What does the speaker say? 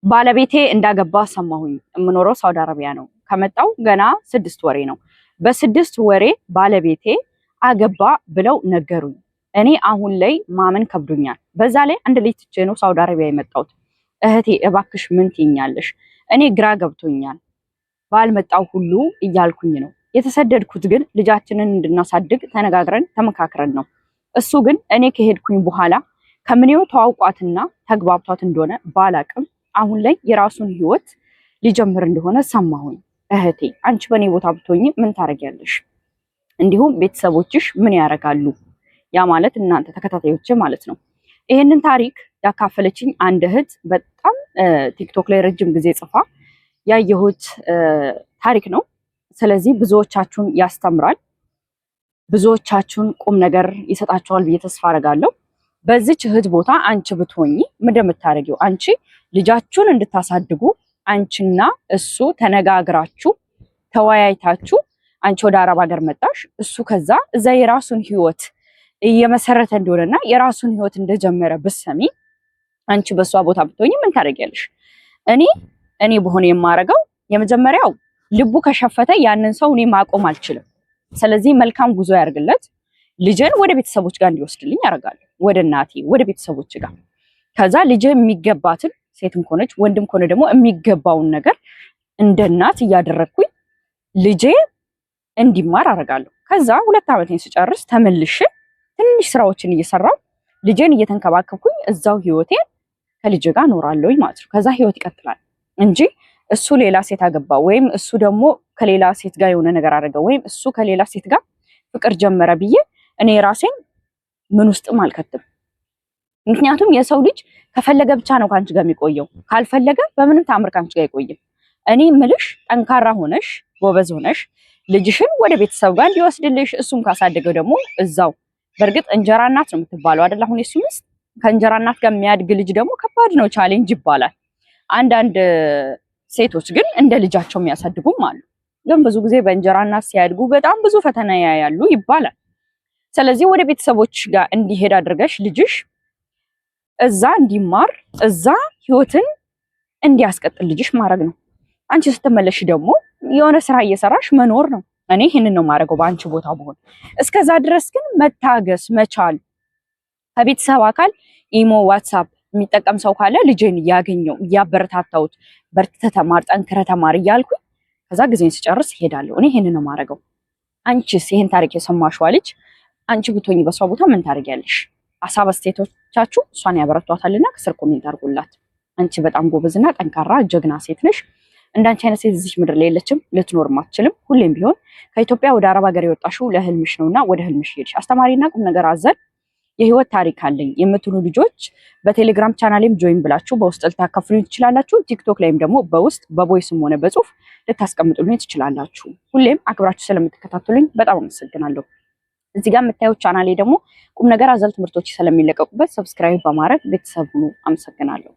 ባለቤቴ እንዳገባ ሰማሁኝ። የምኖረው ሳውዲ አረቢያ ነው። ከመጣው ገና 6 ወሬ ነው። በ6 ወሬ ባለቤቴ አገባ ብለው ነገሩኝ። እኔ አሁን ላይ ማመን ከብዶኛል። በዛ ላይ አንድ ልጅ ትቼ ነው ሳውዲ አረቢያ የመጣሁት። እህቴ እባክሽ ምን ትይኛለሽ? እኔ ግራ ገብቶኛል። ባልመጣው ሁሉ እያልኩኝ ነው የተሰደድኩት። ግን ልጃችንን እንድናሳድግ ተነጋግረን ተመካክረን ነው። እሱ ግን እኔ ከሄድኩኝ በኋላ ከምኔው ተዋውቋትና ተግባብቷት እንደሆነ ባላቅም አሁን ላይ የራሱን ህይወት ሊጀምር እንደሆነ ሰማሁኝ። እህቴ አንቺ በኔ ቦታ ብትሆኚ ምን ታረጊያለሽ? እንዲሁም ቤተሰቦችሽ ምን ያረጋሉ? ያ ማለት እናንተ ተከታታዮች ማለት ነው። ይሄንን ታሪክ ያካፈለችኝ አንድ እህት በጣም ቲክቶክ ላይ ረጅም ጊዜ ጽፋ ያየሁት ታሪክ ነው። ስለዚህ ብዙዎቻችሁን ያስተምራል፣ ብዙዎቻችሁን ቁም ነገር ይሰጣችኋል ብዬ ተስፋ አደርጋለሁ። በዚች እህት ቦታ አንቺ ብትሆኚ ምን እንደምታደርጊው? አንቺ ልጃችሁን እንድታሳድጉ አንቺና እሱ ተነጋግራችሁ ተወያይታችሁ፣ አንቺ ወደ አረብ ሀገር መጣሽ፣ እሱ ከዛ እዛ የራሱን ህይወት እየመሰረተ እንደሆነና የራሱን ህይወት እንደጀመረ ብትሰሚ አንቺ በሷ ቦታ ብትሆኚ ምን ታደርጊያለሽ? እኔ በሆነ የማረገው የመጀመሪያው ልቡ ከሸፈተ ያንን ሰው እኔ ማቆም አልችልም። ስለዚህ መልካም ጉዞ ያርግለት፣ ልጅን ወደ ቤተሰቦች ጋር እንዲወስድልኝ ያደርጋለሁ፣ ወደ እናቴ ወደ ቤተሰቦች ጋር። ከዛ ልጅ የሚገባትን ሴትም ሆነች ወንድም ሆነ ደግሞ የሚገባውን ነገር እንደ እናት እያደረግኩኝ ልጄ እንዲማር አደርጋለሁ። ከዛ 2 ዓመቴን ስጨርስ ተመልሼ ትንሽ ስራዎችን እየሰራው ልጄን እየተንከባከብኩኝ እዛው ህይወቴን ከልጅ ጋር እኖራለሁኝ ማለት ነው። ከዛ ህይወት ይቀጥላል እንጂ እሱ ሌላ ሴት አገባ ወይም እሱ ደግሞ ከሌላ ሴት ጋር የሆነ ነገር አደረገ ወይም እሱ ከሌላ ሴት ጋር ፍቅር ጀመረ ብዬ እኔ ራሴን ምን ውስጥም አልከትም። ምክንያቱም የሰው ልጅ ከፈለገ ብቻ ነው ካንቺ ጋር የሚቆየው፣ ካልፈለገ በምንም ታምር ካንቺ ጋር አይቆይም። እኔ ምልሽ ጠንካራ ሆነሽ ጎበዝ ሆነሽ ልጅሽን ወደ ቤተሰብ ጋር እንዲወስድልሽ፣ እሱም ካሳደገው ደግሞ እዛው። በእርግጥ እንጀራ እናት ነው የምትባለው አይደል? አሁን የሱ ሚስት ከእንጀራ እናት ጋር የሚያድግ ልጅ ደግሞ ከባድ ነው፣ ቻሌንጅ ይባላል። አንዳንድ ሴቶች ግን እንደ ልጃቸው የሚያሳድጉም አሉ። ግን ብዙ ጊዜ በእንጀራ እናት ሲያድጉ በጣም ብዙ ፈተና ያያሉ ይባላል። ስለዚህ ወደ ቤተሰቦች ጋር እንዲሄድ አድርገሽ ልጅሽ እዛ እንዲማር እዛ ህይወትን እንዲያስቀጥል ልጅሽ ማድረግ ነው። አንቺ ስትመለሽ ደግሞ የሆነ ስራ እየሰራሽ መኖር ነው። እኔ ይህንን ነው ማድረገው በአንቺ ቦታ ብሆን። እስከዛ ድረስ ግን መታገስ መቻል። ከቤተሰብ አካል ኢሞ፣ ዋትሳፕ የሚጠቀም ሰው ካለ ልጄን እያገኘው እያበረታታሁት በርትተህ ተማር፣ ጠንክረህ ተማር እያልኩኝ ከዛ ጊዜን ስጨርስ እሄዳለሁ። እኔ ይህንን ነው ማድረገው። አንቺስ ይህን ታሪክ የሰማሽዋ ልጅ አንቺ ብትሆኚ በሷ ቦታ ምን ታደርጊያለሽ? ሀሳብ አስተያየቶቻችሁ እሷን ያበረቷታልና ከስር ኮሜንት አድርጉላት። አንቺ በጣም ጎበዝና ጠንካራ ጀግና ሴት ነሽ። እንዳንቺ አይነት ሴት እዚህ ምድር ላይ የለችም፣ ልትኖርም አትችልም። ሁሌም ቢሆን ከኢትዮጵያ ወደ አረብ ሀገር የወጣሽው ለህልምሽ ነውና ወደ ህልምሽ ሄድሽ። አስተማሪና ቁም ነገር አዘል የህይወት ታሪክ አለኝ የምትሉ ልጆች በቴሌግራም ቻናሌም ጆይን ብላችሁ በውስጥ ልታካፍሉኝ ትችላላችሁ። ቲክቶክ ላይም ደግሞ በውስጥ በቮይስም ሆነ በጽሁፍ ልታስቀምጡልኝ ትችላላችሁ። ሁሌም አክብራችሁ ስለምትከታተሉኝ በጣም አመሰግናለሁ። እዚህ ጋር የምታዩት ቻናሌ ደግሞ ቁም ነገር አዘል ትምህርቶች ስለሚለቀቁበት ሰብስክራይብ በማድረግ ቤተሰብ ሁኑ። አመሰግናለሁ።